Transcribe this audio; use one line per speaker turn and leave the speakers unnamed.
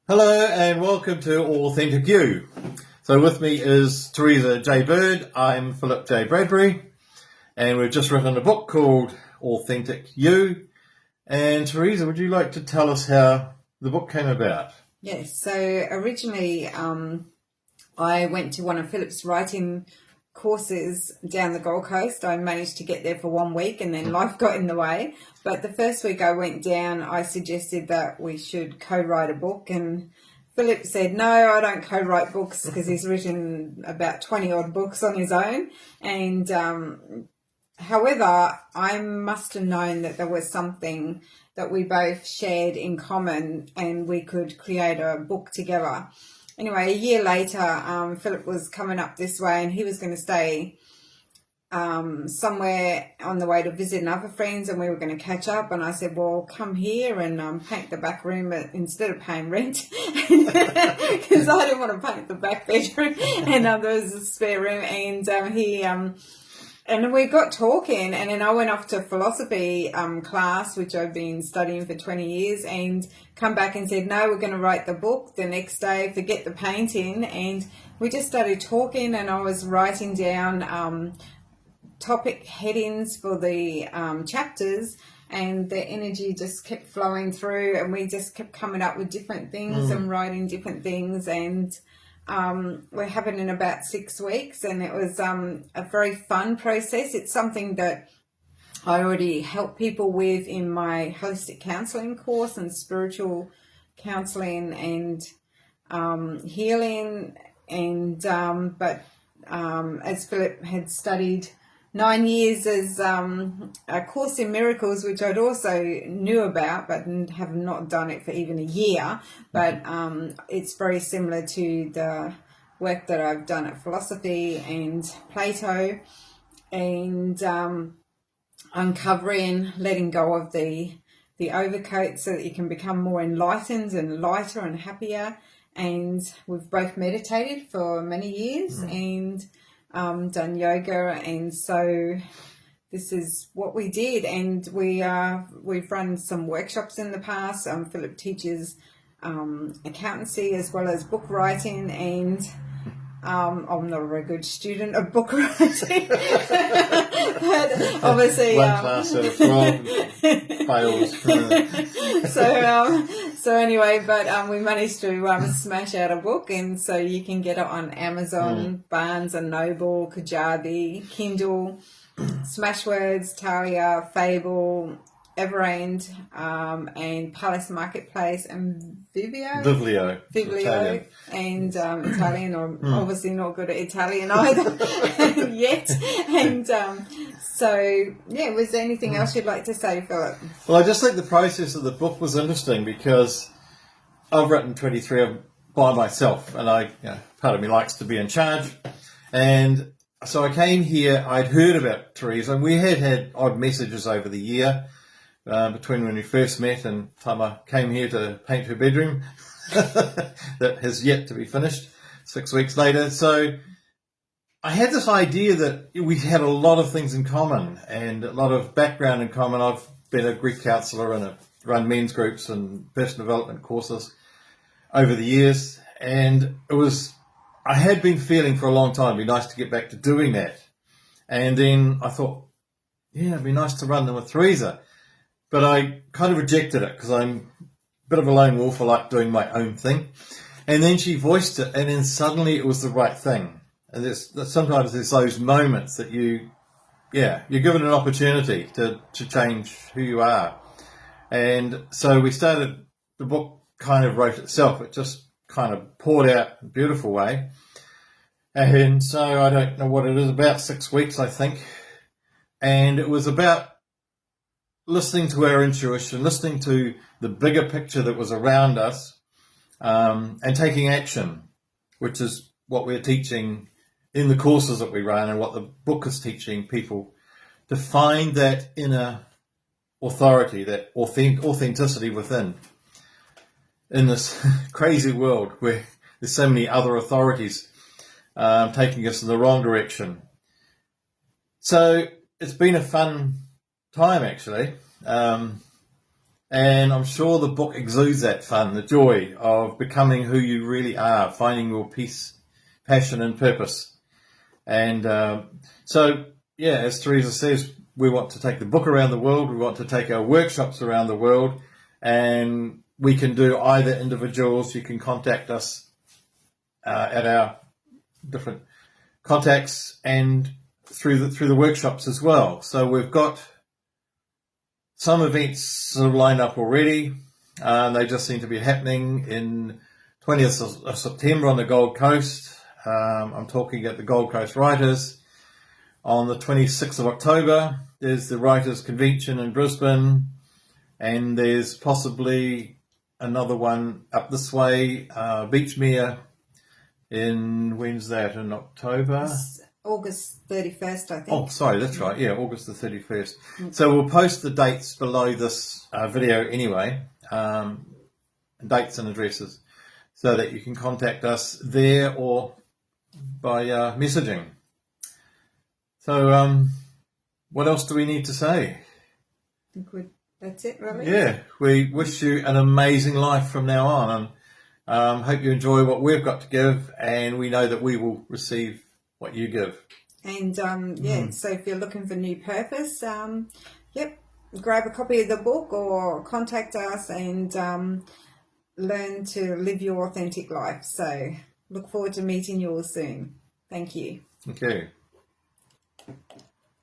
Hello and welcome to Authentic You. So with me is Teresa J. Bird, I'm Philip J. Bradbury, and we've just written a book called Authentic You. And Teresa, would you like to tell us how the book came about?
Yes, so originally I went to one of Philip's writing courses down the Gold Coast. I managed to get there for 1 week and then life got in the way. But the first week I went down, I suggested that we should co-write a book, and Philip said, no, I don't co-write books, because he's written about 20 odd books on his own. And however, I must have known that there was something that we both shared in common and we could create a book together. Anyway, a year later, Philip was coming up this way and he was going to stay somewhere on the way to visit other friends, and we were going to catch up. And I said, well, come here and paint the back room instead of paying rent, because I didn't want to paint the back bedroom, and there was a spare room. And and we got talking, and then I went off to philosophy class, which I've been studying for 20 years, and come back and said, no, we're going to write the book. The next day, forget the painting. And we just started talking, and I was writing down topic headings for the chapters, and the energy just kept flowing through, and we just kept coming up with different things and writing different things. And we happened in about 6 weeks, and it was a very fun process. It's something that I already help people with in my holistic counselling course and spiritual counselling and healing. And but as Philip had studied 9 years as a Course in Miracles, which I'd also knew about, but have not done it for even a year. But it's very similar to the work that I've done at philosophy and Plato, and uncovering, letting go of the overcoat so that you can become more enlightened and lighter and happier. And we've both meditated for many years and done yoga, and so this is what we did. And we've run some workshops in the past. Philip teaches accountancy as well as book writing, and I'm not a very good student of book writing, but obviously
One class out of 12 fails.
So anyway, but we managed to smash out a book, and so you can get it on Amazon, Barnes and Noble, Kajabi, Kindle, Smashwords, Talia, Fable, Everand, and Palace Marketplace, and
Viblio.
Italian. And Italian, or obviously not good at Italian either yet. And so, yeah, was there anything else you'd like to say, Philip?
Well, I just think the process of the book was interesting because I've written 23 of them by myself, and part of me likes to be in charge. And so I came here, I'd heard about Teresa, and we had odd messages over the year between when we first met and the time I came here to paint her bedroom that has yet to be finished 6 weeks later. So I had this idea that we had a lot of things in common and a lot of background in common. I've been a Greek counsellor and I've run men's groups and personal development courses over the years, and I had been feeling for a long time it'd be nice to get back to doing that. And then I thought, yeah, it'd be nice to run them with Teresa. But I kind of rejected it because I'm a bit of a lone wolf. I like doing my own thing. And then she voiced it, and then suddenly it was the right thing. And sometimes there's those moments that you're given an opportunity to change who you are. And so we started, the book kind of wrote itself. It just kind of poured out in a beautiful way. And so I don't know what it is, about 6 weeks, I think. And it was about listening to our intuition, listening to the bigger picture that was around us, and taking action, which is what we're teaching in the courses that we run and what the book is teaching people, to find that inner authority, that authenticity within, in this crazy world where there's so many other authorities taking us in the wrong direction. So it's been a fun time, actually. And I'm sure the book exudes that fun, the joy of becoming who you really are, finding your peace, passion, and purpose. And so, yeah, as Teresa says, we want to take the book around the world. We want to take our workshops around the world, and we can do either individuals. You can contact us at our different contacts and through the workshops as well. So we've got some events sort of lined up already. They just seem to be happening in 20th of September on the Gold Coast. I'm talking at the Gold Coast Writers. On the 26th of October, there's the Writers' Convention in Brisbane, and there's possibly another one up this way, Beachmere, when's that, in October?
It's August 31st, I think.
Oh, sorry, that's right. Yeah, August the 31st. So we'll post the dates below this video anyway, dates and addresses, so that you can contact us there or by messaging. So what else do we need to say?
I think that's it, really.
Yeah, we wish you an amazing life from now on, and hope you enjoy what we've got to give, and we know that we will receive what you give.
And so if you're looking for new purpose, grab a copy of the book or contact us and learn to live your authentic life. So look forward to meeting you all soon. Thank you.
Okay.